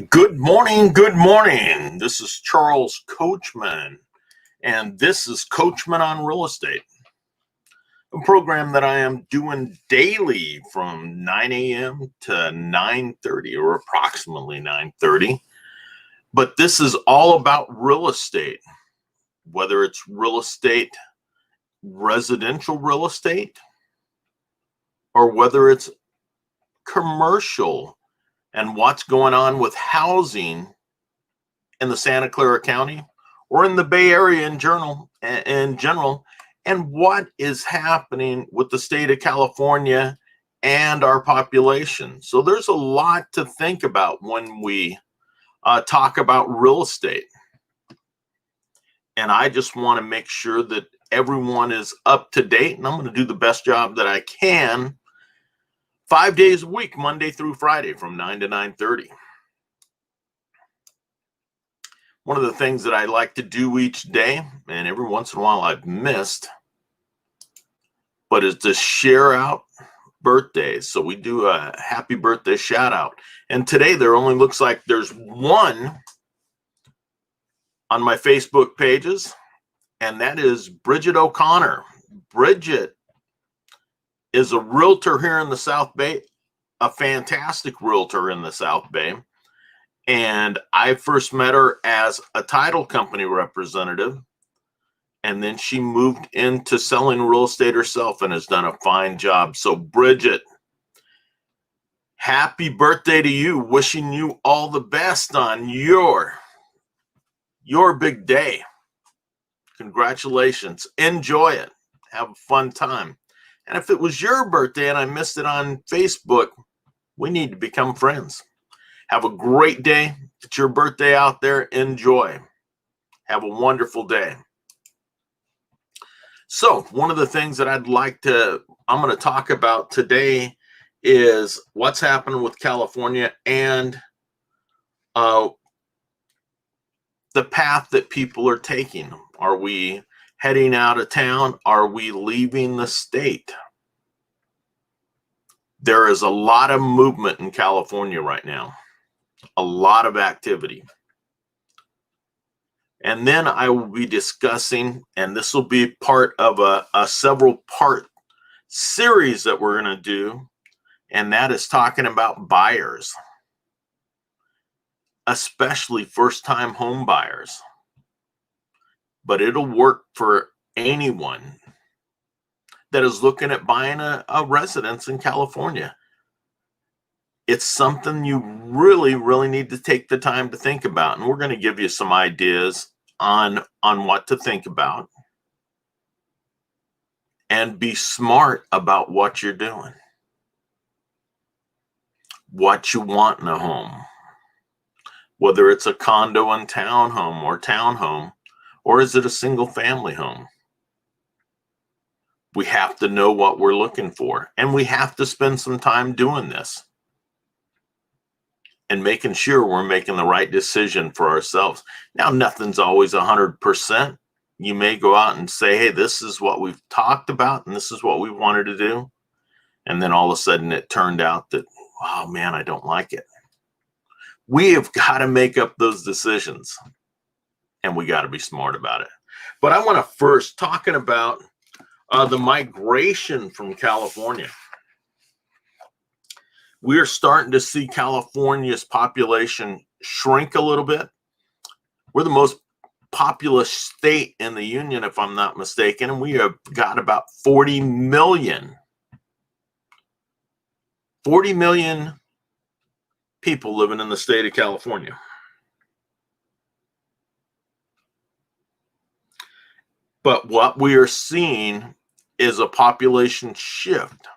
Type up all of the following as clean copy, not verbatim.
Good morning, good morning. This is Charles Coachman, and this is Coachman on Real Estate, a program that I am doing daily from 9 a.m. to 9:30 or approximately 9:30. But this is all about real estate, whether it's real estate, residential real estate, or whether it's commercial and what's going on with housing in the Santa Clara County or in the Bay Area in general, and what is happening with the state of California and our population. So there's a lot to think about when we talk about real estate. And I just want to make sure that everyone is up to date, and I'm going to do the best job that I can 5 days a week, Monday through Friday from 9 to 9:30. One of the things that I like to do each day, and every once in a while I've missed, but is to share out birthdays. So we do a happy birthday shout out. And today there only looks like there's one on my Facebook pages, and that is Bridget O'Connor. Bridget is a realtor here in the South Bay, a fantastic realtor in the South Bay. And I first met her as a title company representative, and then she moved into selling real estate herself and has done a fine job. So Bridget, happy birthday to you. Wishing you all the best on your big day. Congratulations. Enjoy it. Have a fun time. And if it was your birthday and I missed it on Facebook, we need to become friends. Have a great day. It's your birthday out there. Enjoy. Have a wonderful day. So one of the things that I'm going to talk about today is what's happening with California and the path that people are taking. Are we heading out of town? Are we leaving the state? There is a lot of movement in California right now, a lot of activity. And then I will be discussing, and this will be part of a several part series that we're going to do, and that is talking about buyers, especially first-time home buyers. But it'll work for anyone that is looking at buying a residence in California. It's something you really, really need to take the time to think about. And we're going to give you some ideas on what to think about. And be smart about what you're doing. What you want in a home. Whether it's a condo and townhome or townhome, or is it a single family home? We have to know what we're looking for. And we have to spend some time doing this and making sure we're making the right decision for ourselves. Now, nothing's always 100%. You may go out and say, hey, this is what we've talked about and this is what we wanted to do. And then all of a sudden it turned out that, oh man, I don't like it. We have got to make up those decisions, and we got to be smart about it. But I want to first talking about the migration from California. We're starting to see California's population shrink a little bit. We're the most populous state in the union, if I'm not mistaken, and we have got about 40 million people living in the state of California. But what we are seeing is a population shift.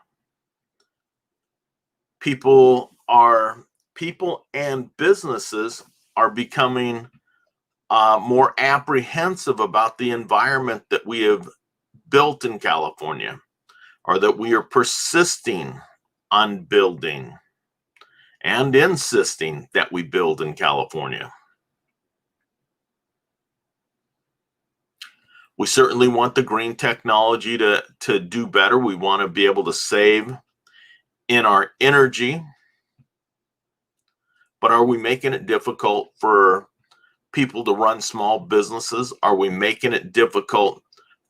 People and businesses are becoming more apprehensive about the environment that we have built in California, or that we are persisting on building and insisting that we build in California. We certainly want the green technology to do better. We want to be able to save in our energy. But are we making it difficult for people to run small businesses? Are we making it difficult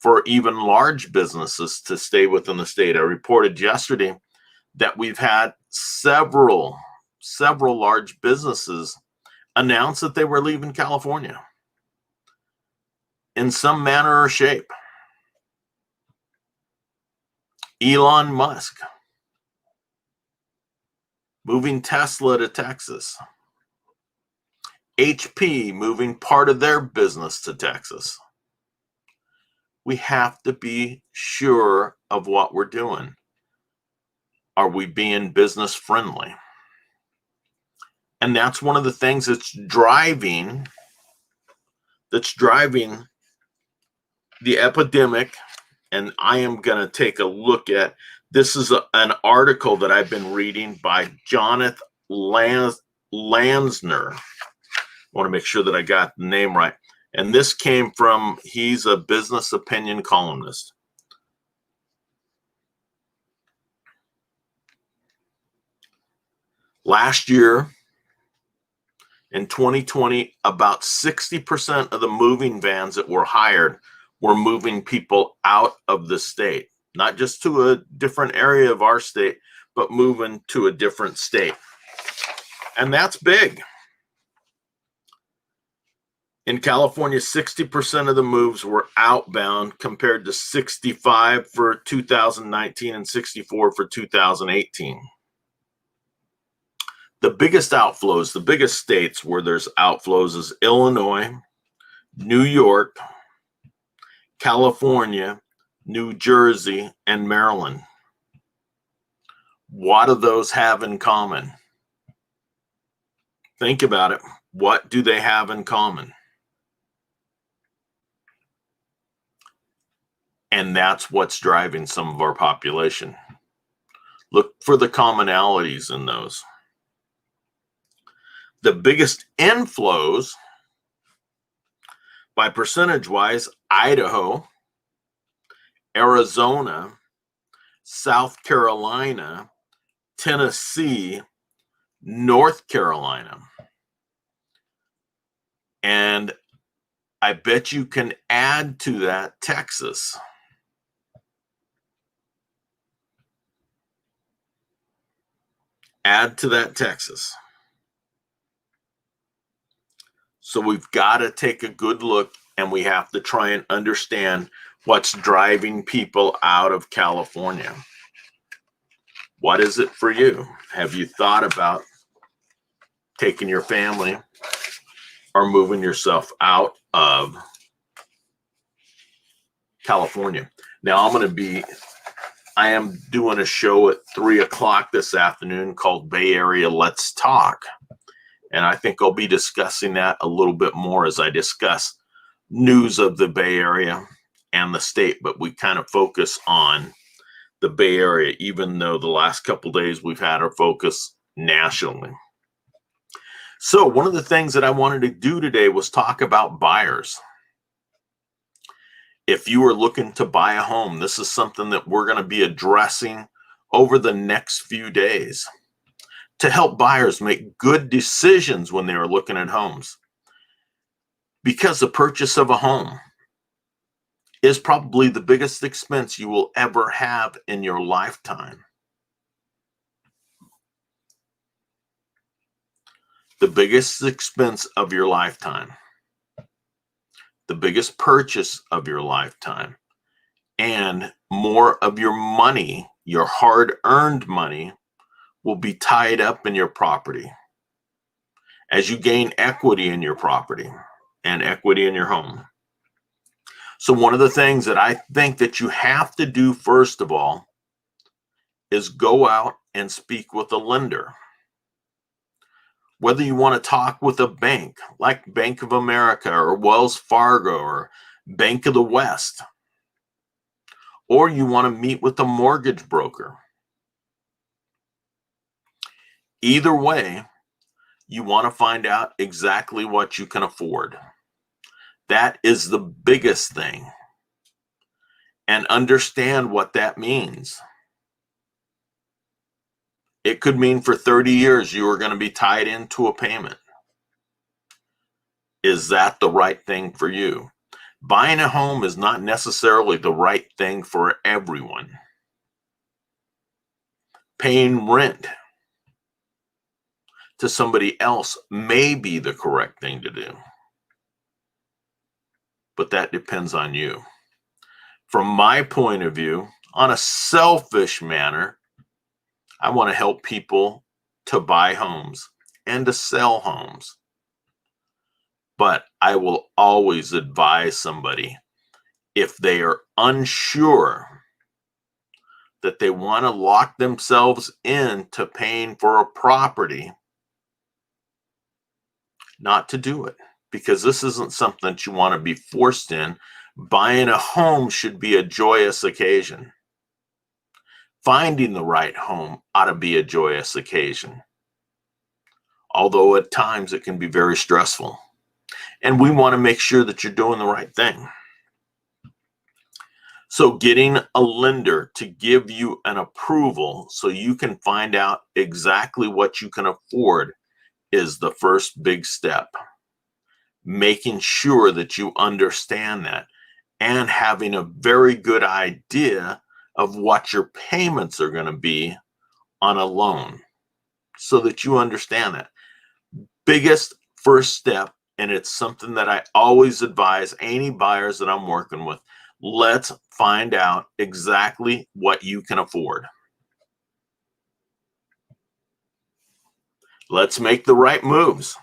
for even large businesses to stay within the state? I reported yesterday that we've had several large businesses announce that they were leaving California in some manner or shape. Elon Musk moving Tesla to Texas. HP moving part of their business to Texas. We have to be sure of what we're doing. Are we being business friendly? And that's one of the things that's driving the epidemic. And I am going to take a look at this. Is an article that I've been reading by Jonathan Lansner. I want to make sure that I got the name right. And this came from, he's a business opinion columnist. Last year, in 2020, about 60% of the moving vans that were hired were moving people out of the state, not just to a different area of our state, but moving to a different state. And that's big. In California, 60% of the moves were outbound compared to 65 for 2019 and 64 for 2018. The biggest outflows, the biggest states where there's outflows is Illinois, New York, California, New Jersey, and Maryland. What do those have in common? Think about it. What do they have in common? And that's what's driving some of our population. Look for the commonalities in those. The biggest inflows by percentage wise, Idaho, Arizona, South Carolina, Tennessee, North Carolina. And I bet you can add to that Texas. Add to that Texas. So we've got to take a good look, and we have to try and understand what's driving people out of California. What is it for you? Have you thought about taking your family or moving yourself out of California? Now I am doing a show at 3:00 this afternoon called Bay Area Let's Talk. And I think I'll be discussing that a little bit more as I discuss news of the Bay Area and the state. But we kind of focus on the Bay Area, even though the last couple of days we've had our focus nationally. So one of the things that I wanted to do today was talk about buyers. If you are looking to buy a home, this is something that we're going to be addressing over the next few days to help buyers make good decisions when they are looking at homes. Because the purchase of a home is probably the biggest expense you will ever have in your lifetime. The biggest expense of your lifetime. The biggest purchase of your lifetime. And more of your money, your hard-earned money, will be tied up in your property as you gain equity in your property and equity in your home. So one of the things that I think that you have to do first of all is go out and speak with a lender. Whether you want to talk with a bank like Bank of America or Wells Fargo or Bank of the West, or you want to meet with a mortgage broker. Either way, you want to find out exactly what you can afford. That is the biggest thing. And understand what that means. It could mean for 30 years you are going to be tied into a payment. Is that the right thing for you? Buying a home is not necessarily the right thing for everyone. Paying rent to somebody else may be the correct thing to do, but that depends on you. From my point of view, on a selfish manner, I want to help people to buy homes and to sell homes. But I will always advise somebody, if they are unsure that they want to lock themselves into paying for a property, not to do it, because this isn't something that you want to be forced in. Buying a home should be a joyous occasion. Finding the right home ought to be a joyous occasion, although at times it can be very stressful. And we want to make sure that you're doing the right thing. So getting a lender to give you an approval so you can find out exactly what you can afford is the first big step. Making sure that you understand that and having a very good idea of what your payments are going to be on a loan so that you understand that. Biggest first step, and it's something that I always advise any buyers that I'm working with. Let's find out exactly what you can afford. Let's make the right moves.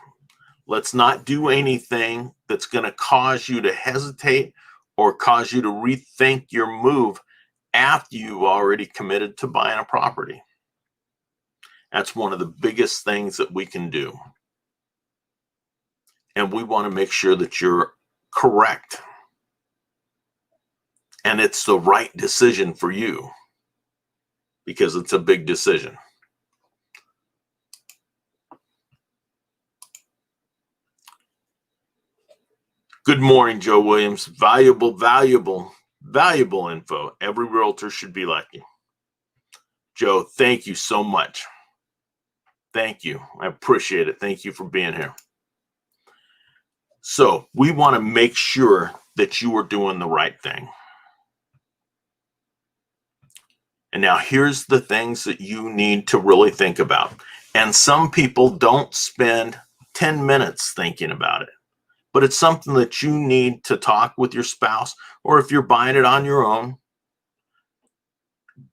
Let's not do anything that's going to cause you to hesitate or cause you to rethink your move after you've already committed to buying a property. That's one of the biggest things that we can do. And we want to make sure that you're correct and it's the right decision for you, because it's a big decision. Good morning, Joe Williams. Valuable info. Every realtor should be like you. Joe, thank you so much. Thank you. I appreciate it. Thank you for being here. So we want to make sure that you are doing the right thing. And now here's the things that you need to really think about. And some people don't spend 10 minutes thinking about it, but it's something that you need to talk with your spouse, or if you're buying it on your own,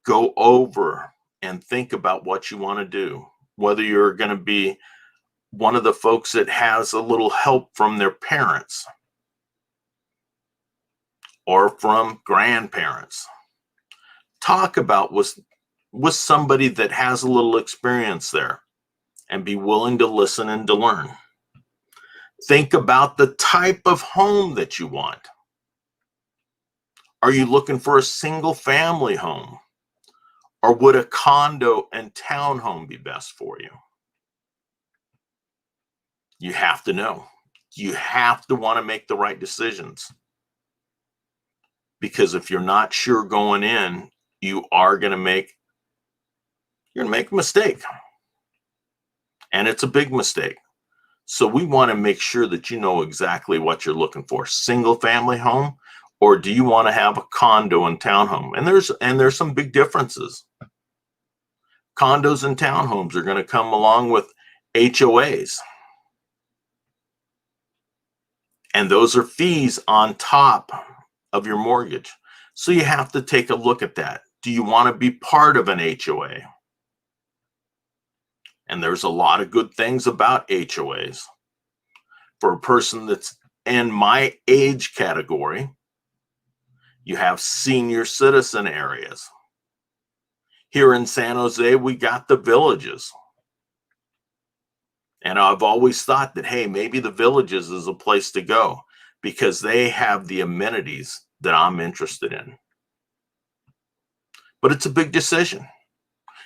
go over and think about what you want to do. Whether you're going to be one of the folks that has a little help from their parents or from grandparents. Talk about with somebody that has a little experience there and be willing to listen and to learn. Think about the type of home that you want. Are you looking for a single family home, or would a condo and townhome be best for you? You have to know. You have to want to make the right decisions, because if you're not sure going in, you are going to make a mistake, and it's a big mistake. So we want to make sure that you know exactly what you're looking for. Single family home, or do you want to have a condo and townhome? And there's some big differences. Condos and townhomes are going to come along with HOAs. And those are fees on top of your mortgage. So you have to take a look at that. Do you want to be part of an HOA? And there's a lot of good things about HOAs. For a person that's in my age category, you have senior citizen areas. Here in San Jose, we got the villages. And I've always thought that, hey, maybe the villages is a place to go because they have the amenities that I'm interested in. But it's a big decision,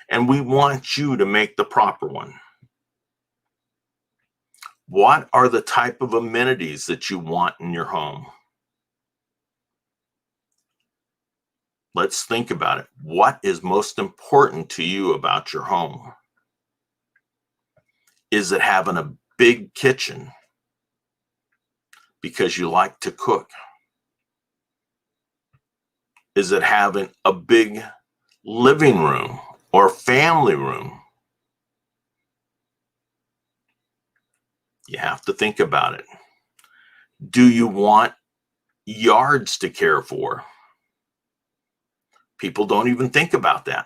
and we want you to make the proper one. What are the type of amenities that you want in your home? Let's think about it. What is most important to you about your home? Is it having a big kitchen because you like to cook? Is it having a big living room or family room? You have to think about it. Do you want yards to care for? People don't even think about that.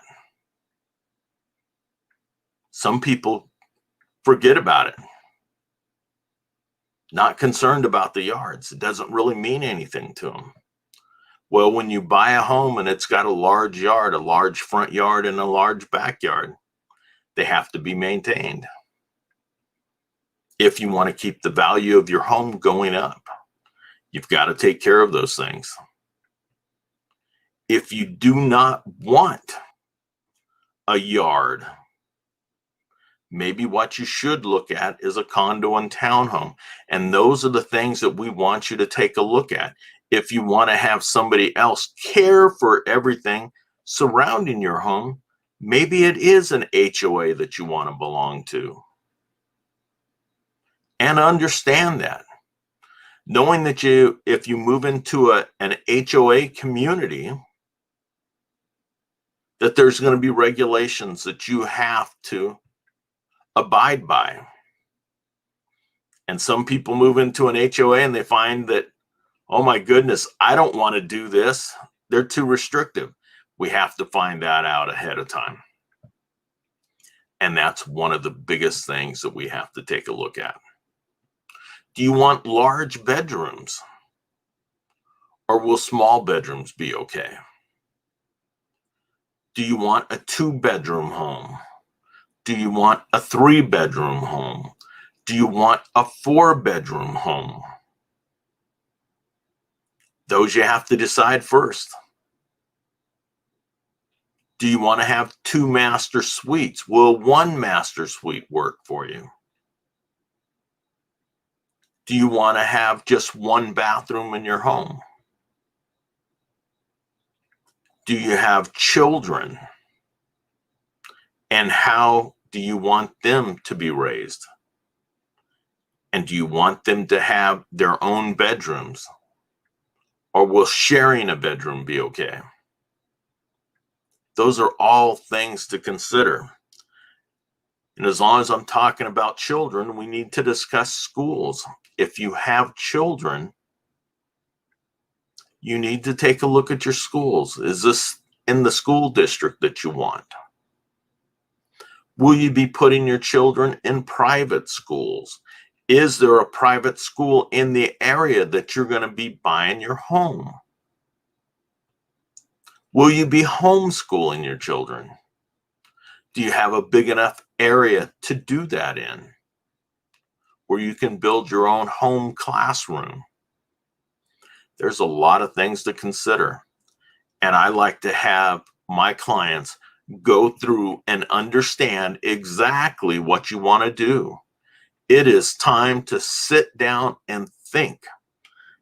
Some people forget about it. Not concerned about the yards. It doesn't really mean anything to them. Well, when you buy a home and it's got a large yard, a large front yard and a large backyard, they have to be maintained. If you want to keep the value of your home going up, you've got to take care of those things. If you do not want a yard, maybe what you should look at is a condo and townhome. And those are the things that we want you to take a look at. If you want to have somebody else care for everything surrounding your home, maybe it is an HOA that you want to belong to. And understand that. Knowing that if you move into an HOA community, that there's going to be regulations that you have to abide by. And some people move into an HOA and they find that, oh my goodness, I don't want to do this. They're too restrictive. We have to find that out ahead of time. And that's one of the biggest things that we have to take a look at. Do you want large bedrooms? Or will small bedrooms be okay? Do you want a 2-bedroom home? Do you want a 3-bedroom home? Do you want a 4-bedroom home? Those you have to decide first. Do you want to have 2 master suites? Will 1 master suite work for you? Do you want to have just 1 bathroom in your home? Do you have children? And how do you want them to be raised? And do you want them to have their own bedrooms? Or will sharing a bedroom be okay? Those are all things to consider. And as long as I'm talking about children, we need to discuss schools. If you have children, you need to take a look at your schools. Is this in the school district that you want? Will you be putting your children in private schools? Is there a private school in the area that you're going to be buying your home? Will you be homeschooling your children? Do you have a big enough area to do that in, where you can build your own home classroom? There's a lot of things to consider. And I like to have my clients go through and understand exactly what you want to do. It is time to sit down and think.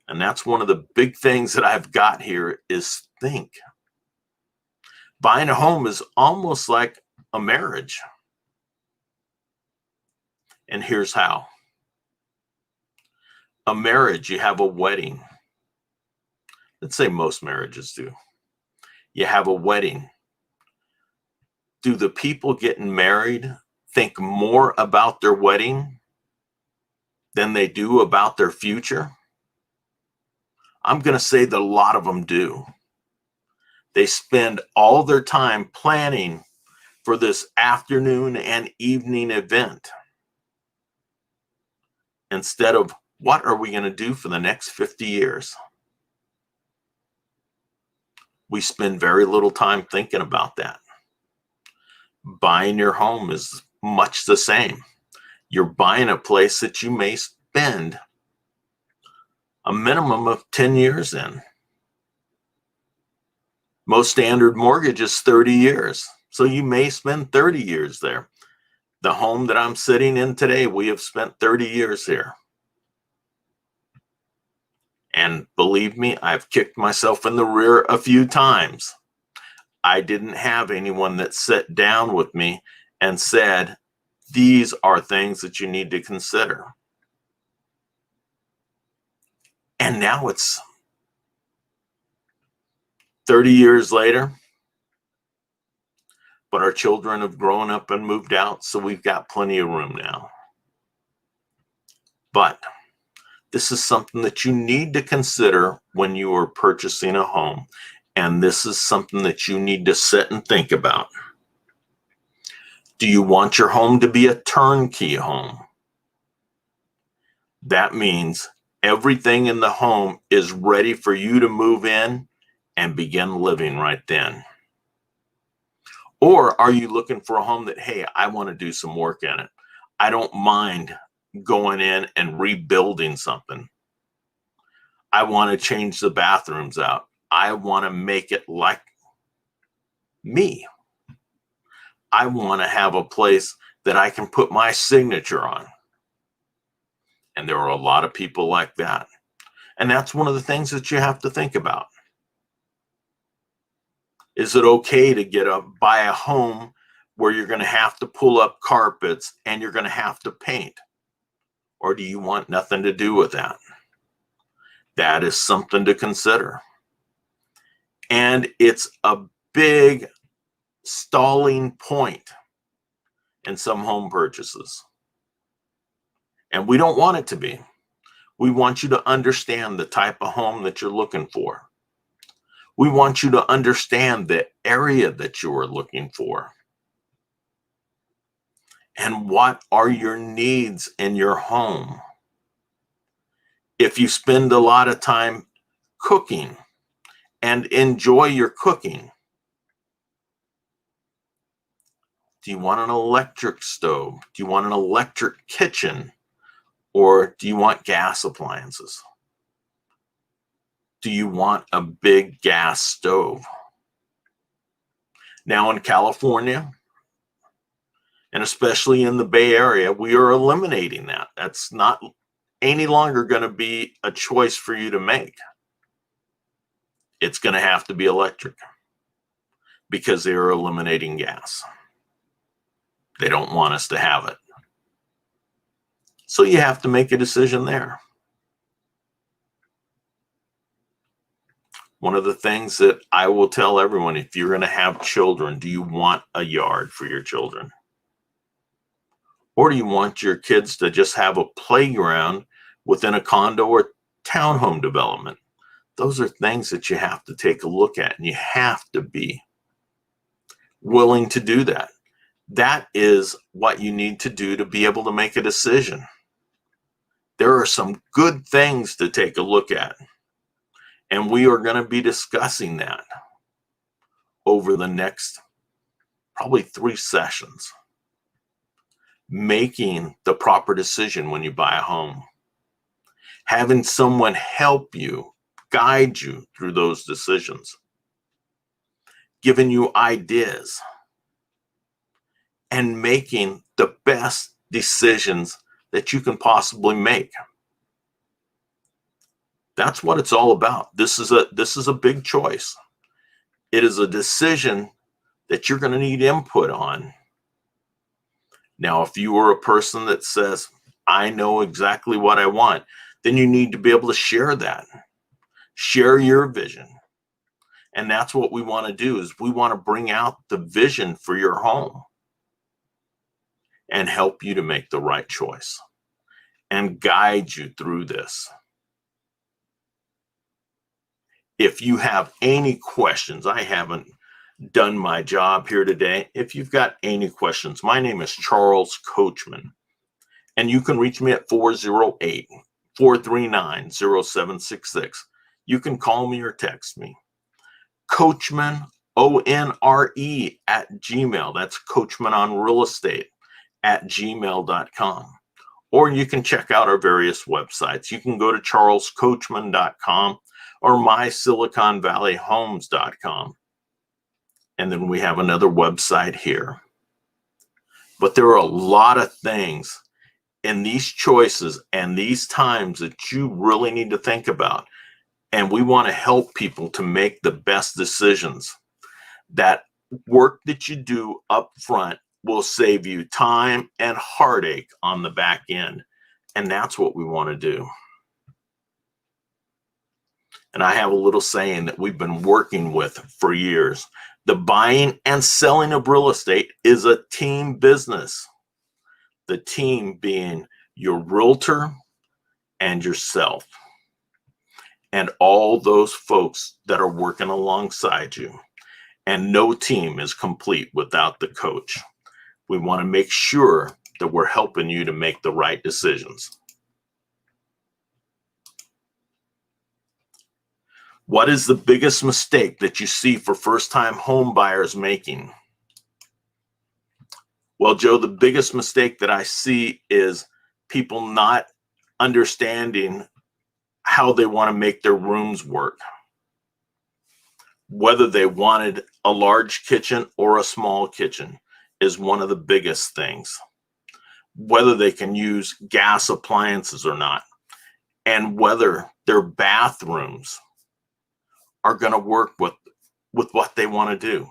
And that's one of the big things that I've got here is think. Buying a home is almost like a marriage. And here's how. A marriage, you have a wedding. Let's say most marriages do. You have a wedding. Do the people getting married think more about their wedding than they do about their future? I'm going to say that a lot of them do. They spend all their time planning for this afternoon and evening event instead of what are we going to do for the next 50 years? We spend very little time thinking about that. Buying your home is much the same. You're buying a place that you may spend a minimum of 10 years in. Most standard mortgage is 30 years. So you may spend 30 years there. The home that I'm sitting in today, we have spent 30 years here. And believe me, I've kicked myself in the rear a few times. I didn't have anyone that sat down with me and said, These are things that you need to consider. And now it's 30 years later, but our children have grown up and moved out, so we've got plenty of room now. But this is something that you need to consider when you are purchasing a home. And this is something that you need to sit and think about. Do you want your home to be a turnkey home? That means everything in the home is ready for you to move in and begin living right then. Or are you looking for a home that, hey, I want to do some work in it. I don't mind going in and rebuilding something. I want to change the bathrooms out. I want to make it like me. I want to have a place that I can put my signature on. And there are a lot of people like that. And that's one of the things that you have to think about. Is it okay to buy a home where you're going to have to pull up carpets and you're going to have to paint? Or do you want nothing to do with that? That is something to consider. And it's a big stalling point in some home purchases. And we don't want it to be. We want you to understand the type of home that you're looking for. We want you to understand the area that you are looking for. And what are your needs in your home? If you spend a lot of time cooking and enjoy your cooking, do you want an electric stove? Do you want an electric kitchen? Or do you want gas appliances? Do you want a big gas stove? Now in California, and especially in the Bay Area, we are eliminating that. That's not any longer going to be a choice for you to make. It's going to have to be electric because they are eliminating gas. They don't want us to have it. So you have to make a decision there. One of the things that I will tell everyone, if you're going to have children, do you want a yard for your children? Or do you want your kids to just have a playground within a condo or townhome development? Those are things that you have to take a look at, and you have to be willing to do that. That is what you need to do to be able to make a decision. There are some good things to take a look at, and we are going to be discussing that over the next probably 3 sessions. Making the proper decision when you buy a home. Having someone help you, guide you through those decisions. Giving you ideas. And making the best decisions that you can possibly make. That's what it's all about. This is a big choice. It is a decision that you're going to need input on. Now, if you are a person that says, I know exactly what I want, then you need to be able to share that. Share your vision. And that's what we want to do, is we want to bring out the vision for your home and help you to make the right choice and guide you through this. If you have any questions, I haven't done my job here today. If you've got any questions, my name is Charles Coachman, and you can reach me at 408-439-0766. You can call me or text me. Coachman, ONRE @gmail. That's Coachman on Real Estate @gmail.com. Or you can check out our various websites. You can go to charlescoachman.com or mysiliconvalleyhomes.com. And then we have another website here. But there are a lot of things in these choices and these times that you really need to think about. And we want to help people to make the best decisions. That work that you do up front will save you time and heartache on the back end. And that's what we want to do. And I have a little saying that we've been working with for years. The buying and selling of real estate is a team business. The team being your realtor and yourself, and all those folks that are working alongside you. And no team is complete without the coach. We want to make sure that we're helping you to make the right decisions. What is the biggest mistake that you see for first-time home buyers making? Well, Joe, the biggest mistake that I see is people not understanding how they want to make their rooms work. Whether they wanted a large kitchen or a small kitchen is one of the biggest things. Whether they can use gas appliances or not, and whether their bathrooms are going to work with what they want to do.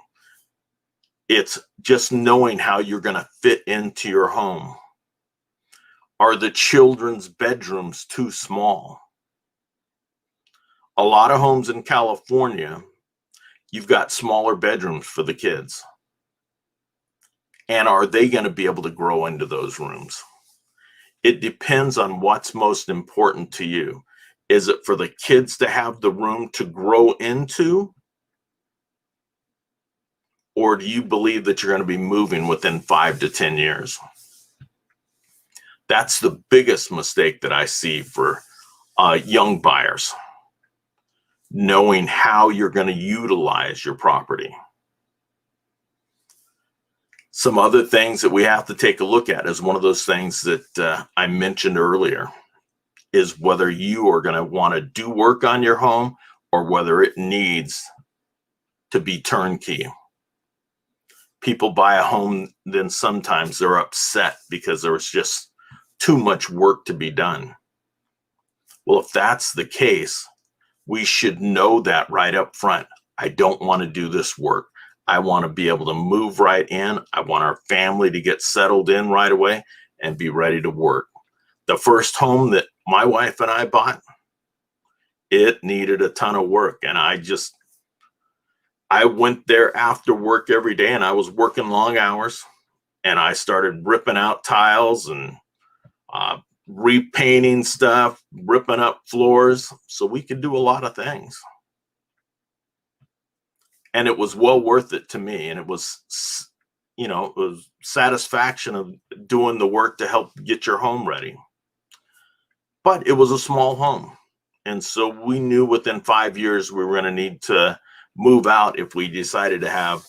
It's just knowing how you're going to fit into your home. Are the children's bedrooms too small? A lot of homes in California, you've got smaller bedrooms for the kids. And are they going to be able to grow into those rooms? It depends on what's most important to you. Is it for the kids to have the room to grow into? Or do you believe that you're going to be moving within 5 to 10 years? That's the biggest mistake that I see for young buyers. Knowing how you're going to utilize your property. Some other things that we have to take a look at is one of those things that I mentioned earlier, is whether you are going to want to do work on your home or whether it needs to be turnkey. People buy a home, then sometimes they're upset because there was just too much work to be done. Well, if that's the case, we should know that right up front. I don't want to do this work. I want to be able to move right in. I want our family to get settled in right away and be ready to work. The first home that my wife and I bought, it needed a ton of work. And I went there after work every day, and I was working long hours, and I started ripping out tiles and repainting stuff, ripping up floors, so we could do a lot of things. And it was well worth it to me. And it was, it was satisfaction of doing the work to help get your home ready. But it was a small home. And so we knew within 5 years we were going to need to move out if we decided to have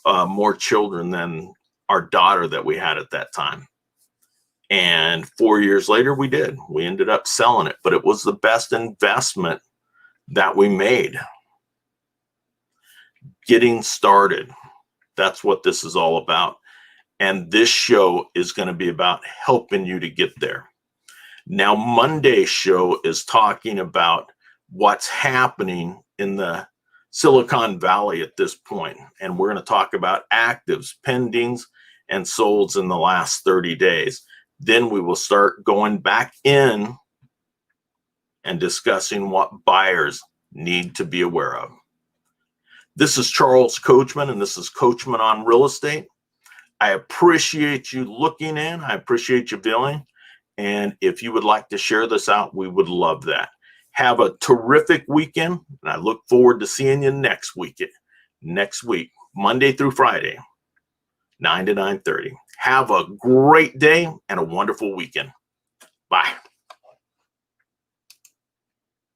more children than our daughter that we had at that time. And 4 years later, we did. We ended up selling it, but it was the best investment that we made. Getting started. That's what this is all about. And this show is going to be about helping you to get there. Now, Monday's show is talking about what's happening in the Silicon Valley at this point. And we're going to talk about actives, pendings, and solds in the last 30 days. Then we will start going back in and discussing what buyers need to be aware of. This is Charles Coachman, and this is Coachman on Real Estate. I appreciate you looking in. I appreciate you viewing. And if you would like to share this out, we would love that. Have a terrific weekend, and I look forward to seeing you next week, Monday through Friday, 9 to 9:30. Have a great day and a wonderful weekend. Bye.